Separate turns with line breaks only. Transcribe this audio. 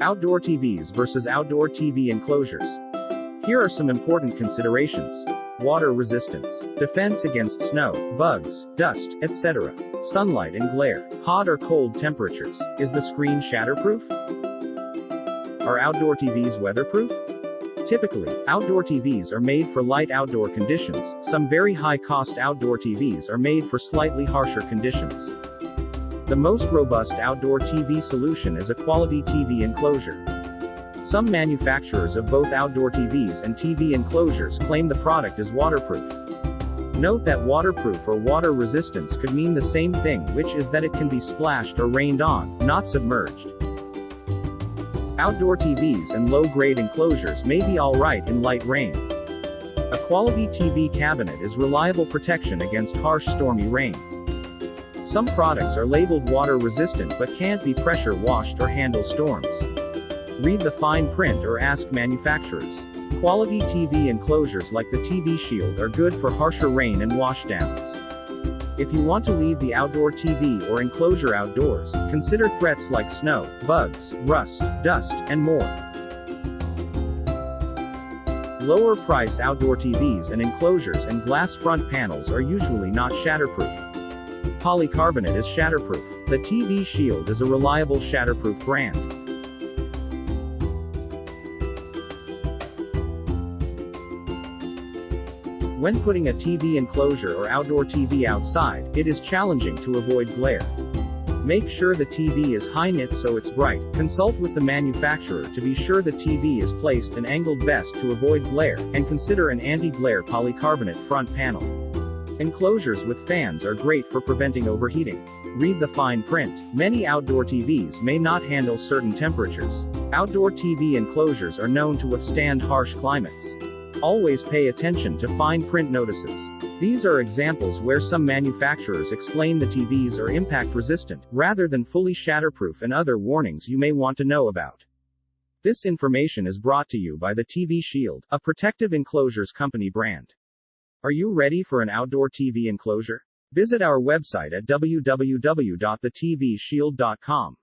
Outdoor TVs versus outdoor TV enclosures. Here are some important considerations. Water resistance. Defense against snow, bugs, dust, etc. Sunlight and glare. Hot or cold temperatures. Is the screen shatterproof? Are outdoor TVs weatherproof? Typically, outdoor TVs are made for light outdoor conditions. Some very high-cost outdoor TVs are made for slightly harsher conditions. The most robust outdoor TV solution is a quality TV enclosure. Some manufacturers of both outdoor TVs and TV enclosures claim the product is waterproof. Note that waterproof or water resistance could mean the same thing, which is that it can be splashed or rained on, not submerged. Outdoor TVs and low-grade enclosures may be alright in light rain. A quality TV cabinet is reliable protection against harsh stormy rain. Some products are labeled water-resistant but can't be pressure washed or handle storms. Read the fine print or ask manufacturers. Quality TV enclosures like the TV Shield are good for harsher rain and washdowns. If you want to leave the outdoor TV or enclosure outdoors, consider threats like snow, bugs, rust, dust, and more. Lower price outdoor TVs and enclosures and glass front panels are usually not shatterproof. Polycarbonate is shatterproof. The TV Shield is a reliable shatterproof brand. When putting a TV enclosure or outdoor TV outside, it is challenging to avoid glare. Make sure the TV is high nit so it's bright. Consult with the manufacturer to be sure the TV is placed and angled best to avoid glare, and consider an anti-glare polycarbonate front panel. Enclosures with fans are great for preventing overheating. Read the fine print. Many outdoor TVs may not handle certain temperatures. Outdoor TV enclosures are known to withstand harsh climates. Always pay attention to fine print notices. These are examples where some manufacturers explain the TVs are impact resistant, rather than fully shatterproof, and other warnings you may want to know about. This information is brought to you by the TV Shield, a protective enclosures company brand. Are you ready for an outdoor TV enclosure? Visit our website at www.thetvshield.com.